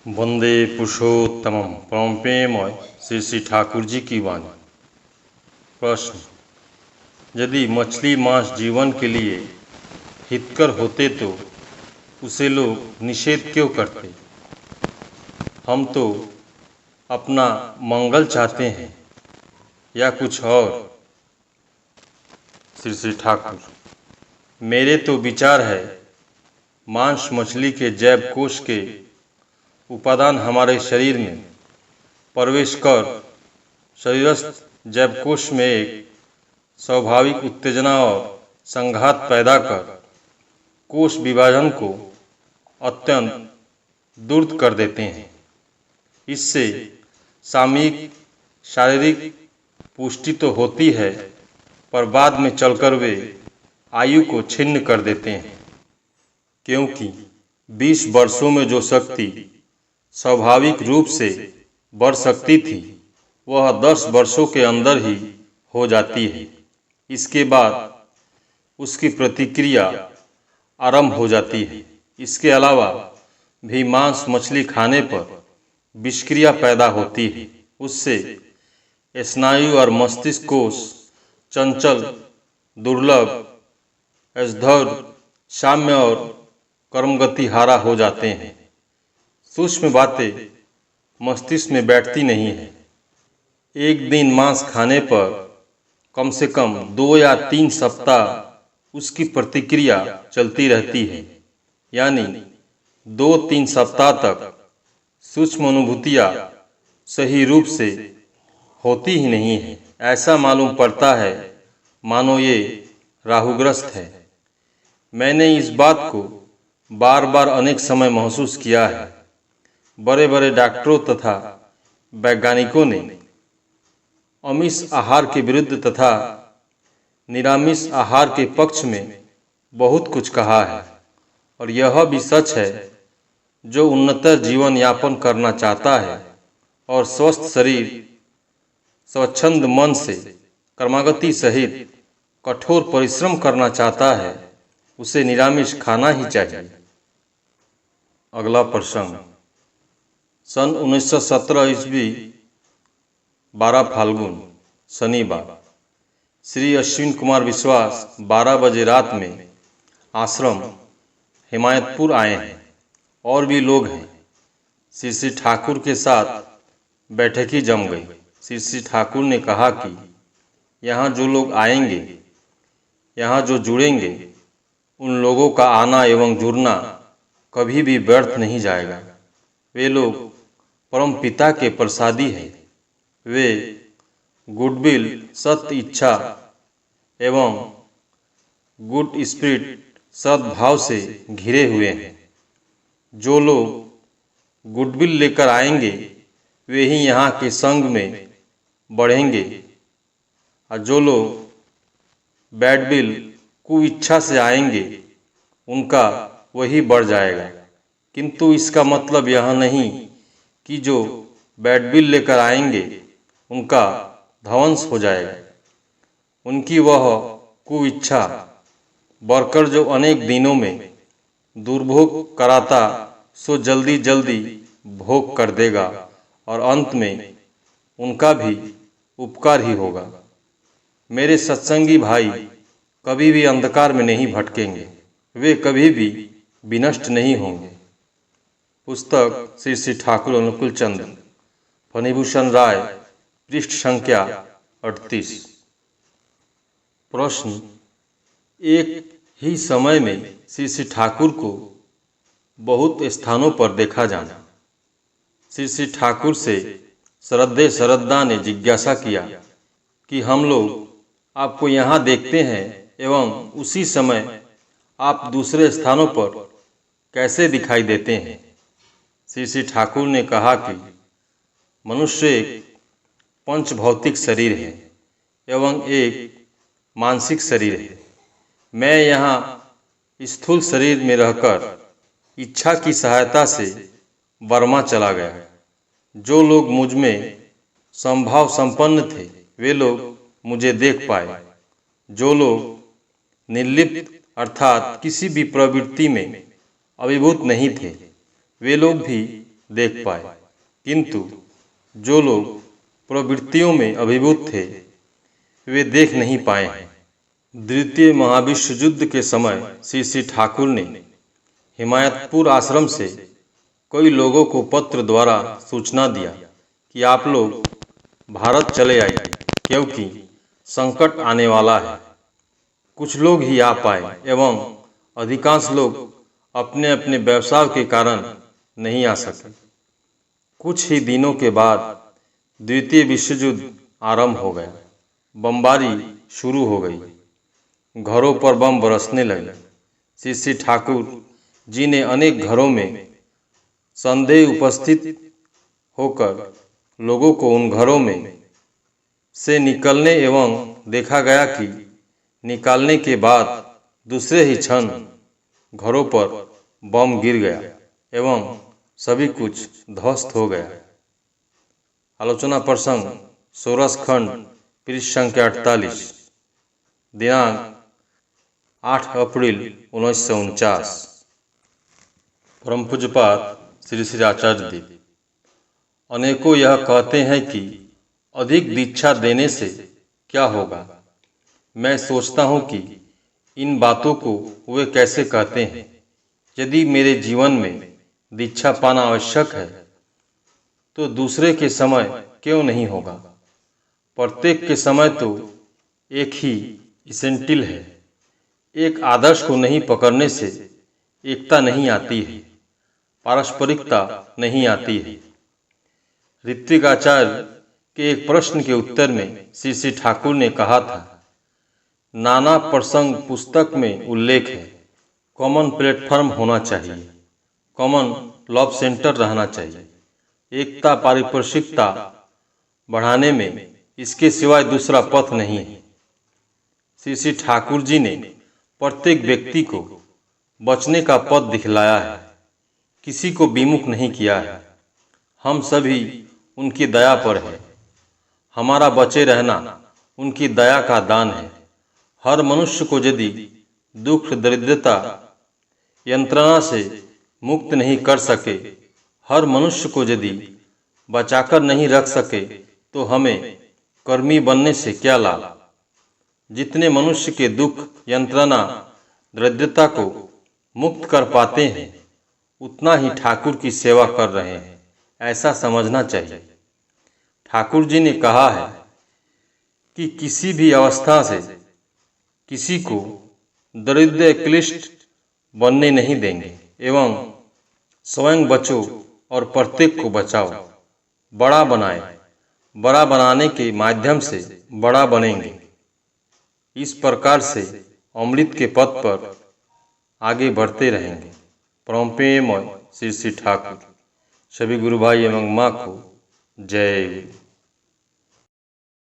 वंदे पुरुषोत्तमम परम प्रेममय श्री श्री ठाकुर जी की वाणी। प्रश्न: यदि मछली मांस जीवन के लिए हितकर होते तो उसे लोग निषेध क्यों करते? हम तो अपना मंगल चाहते हैं या कुछ और? श्री श्री ठाकुर: मेरे तो विचार है, मांस मछली के जैव कोश के उपादान हमारे शरीर में प्रवेश कर शरीरस्थ जैव कोश में एक स्वाभाविक उत्तेजना और संघात पैदा कर कोश विभाजन को अत्यंत द्रुत कर देते हैं। इससे सामयिक शारीरिक पुष्टि तो होती है, पर बाद में चलकर वे आयु को छिन्न कर देते हैं, क्योंकि 20 वर्षों में जो शक्ति स्वाभाविक रूप से बढ़ सकती थी वह 10 वर्षों के अंदर ही हो जाती है। इसके बाद उसकी प्रतिक्रिया आरंभ हो जाती है। इसके अलावा भी मांस मछली खाने पर विषक्रिया पैदा होती है। उससे स्नायु और मस्तिष्क कोश चंचल, दुर्लभ, असधर, साम्य और कर्मगति हारा हो जाते हैं। सूक्ष्म बातें मस्तिष्क में बैठती नहीं है। एक दिन मांस खाने पर कम से कम 2 या 3 सप्ताह उसकी प्रतिक्रिया चलती रहती है, यानी 2-3 सप्ताह तक सूक्ष्म अनुभूतियाँ सही रूप से होती ही नहीं है। ऐसा मालूम पड़ता है मानो ये राहुग्रस्त है। मैंने इस बात को बार बार अनेक समय महसूस किया है। बड़े बड़े डॉक्टरों तथा वैज्ञानिकों ने आमिष आहार के विरुद्ध तथा निरामिष आहार के पक्ष में बहुत कुछ कहा है, और यह भी सच है, जो उन्नतर जीवन यापन करना चाहता है और स्वस्थ शरीर, स्वच्छंद मन से कर्मागति सहित कठोर परिश्रम करना चाहता है, उसे निरामिष खाना ही चाहिए। अगला प्रसंग: सन 1917 ईस्वी 12 फाल्गुन शनिवार। श्री अश्विन कुमार विश्वास 12 बजे रात में आश्रम हिमायतपुर आए हैं। और भी लोग हैं। श्री श्री ठाकुर के साथ बैठक ही जम गई। श्री श्री ठाकुर ने कहा कि यहाँ जो लोग आएंगे, यहाँ जो जुड़ेंगे, उन लोगों का आना एवं जुड़ना कभी भी व्यर्थ नहीं जाएगा। वे लोग परम पिता के प्रसादी हैं। वे गुडविल, सत्य इच्छा एवं गुड स्पिरिट, सद्भाव से घिरे हुए हैं। जो लोग गुडविल लेकर आएंगे वे ही यहाँ के संग में बढ़ेंगे, और जो लोग बैडविल, कुइच्छा से आएंगे उनका वही बढ़ जाएगा। किंतु इसका मतलब यह नहीं कि जो बैडविल लेकर आएंगे उनका ध्वंस हो जाएगा। उनकी वह कुइच्छा बढ़कर जो अनेक दिनों में दुर्भोग कराता सो जल्दी जल्दी भोग कर देगा, और अंत में उनका भी उपकार ही होगा। मेरे सत्संगी भाई कभी भी अंधकार में नहीं भटकेंगे, वे कभी भी विनष्ट नहीं होंगे। पुस्तक श्री श्री ठाकुर अनुकूल चंद्र, फणिभूषण राय, पृष्ठ संख्या 38। प्रश्न: एक ही समय में श्री श्री ठाकुर को बहुत स्थानों पर देखा जाना। श्री श्री ठाकुर से श्रद्धेय श्रद्धा ने जिज्ञासा किया कि हम लोग आपको यहाँ देखते हैं एवं उसी समय आप दूसरे स्थानों पर कैसे दिखाई देते हैं? श्री श्री ठाकुर ने कहा कि मनुष्य एक पंच भौतिक शरीर है एवं एक मानसिक शरीर है। मैं यहाँ स्थूल शरीर में रहकर इच्छा की सहायता से बर्मा चला गया। जो लोग मुझ में संभाव संपन्न थे वे लोग मुझे देख पाए। जो लोग निर्लिप्त अर्थात किसी भी प्रवृत्ति में अभिभूत नहीं थे वे लोग भी देख पाए, किंतु जो लोग प्रवृत्तियों में अभिभूत थे वे देख नहीं पाए हैं। द्वितीय महाविश्व युद्ध के समय श्री ठाकुर ने हिमायतपुर आश्रम से कई लोगों को पत्र द्वारा सूचना दिया कि आप लोग भारत चले आइए, क्योंकि संकट आने वाला है। कुछ लोग ही आ पाए एवं अधिकांश लोग अपने अपने व्यवसाय के कारण नहीं आ सके। कुछ ही दिनों के बाद द्वितीय विश्व युद्ध आरंभ हो गया। बमबारी शुरू हो गई, घरों पर बम बरसने लगे। श्री ठाकुर जी ने अनेक घरों में संदेह उपस्थित होकर लोगों को उन घरों में से निकलने एवं देखा गया कि निकालने के बाद दूसरे ही क्षण घरों पर बम गिर गया एवं सभी कुछ ध्वस्त हो गया। आलोचना प्रसंग सोरस खंड पृष्ठ संख्या 48, दिनांक 8 अप्रैल 1949। परम पूज्यपाद श्री श्री आचार्य देव। अनेकों यह कहते हैं कि अधिक दीक्षा देने से क्या होगा। मैं सोचता हूँ कि इन बातों को वे कैसे कहते हैं। यदि मेरे जीवन में दीक्षा पाना आवश्यक है तो दूसरे के समय क्यों नहीं होगा। प्रत्येक के समय तो एक ही इसेंटिल है। एक आदर्श को नहीं पकड़ने से एकता नहीं आती है, पारस्परिकता नहीं आती है। ऋत्विक आचार्य के एक प्रश्न के उत्तर में श्री ठाकुर ने कहा था, नाना प्रसंग पुस्तक में उल्लेख है, कॉमन प्लेटफॉर्म होना चाहिए, कॉमन लव सेंटर रहना चाहिए। एकता पारिपार्श्विकता बढ़ाने में इसके सिवाय दूसरा पथ नहीं है। श्री ठाकुर जी ने प्रत्येक व्यक्ति को बचने का पथ दिखलाया है, किसी को विमुख नहीं किया है। हम सभी उनकी दया पर है। हमारा बचे रहना उनकी दया का दान है। हर मनुष्य को यदि दुख दरिद्रता यंत्रणा से मुक्त नहीं कर सके, हर मनुष्य को यदि बचाकर नहीं रख सके, तो हमें कर्मी बनने से क्या लाभ। जितने मनुष्य के दुख यंत्रणा दरिद्रता को मुक्त कर पाते हैं, उतना ही ठाकुर की सेवा कर रहे हैं, ऐसा समझना चाहिए। ठाकुर जी ने कहा है कि किसी भी अवस्था से किसी को दरिद्र क्लिष्ट बनने नहीं देंगे एवं स्वयं बचो और प्रत्येक को बचाओ। बड़ा बनाए, बड़ा बनाने के माध्यम से बड़ा बनेंगे। इस प्रकार से अमृत के पथ पर आगे बढ़ते रहेंगे। परम श्री ठाकुर। सभी गुरु भाई एवं माँ को जय।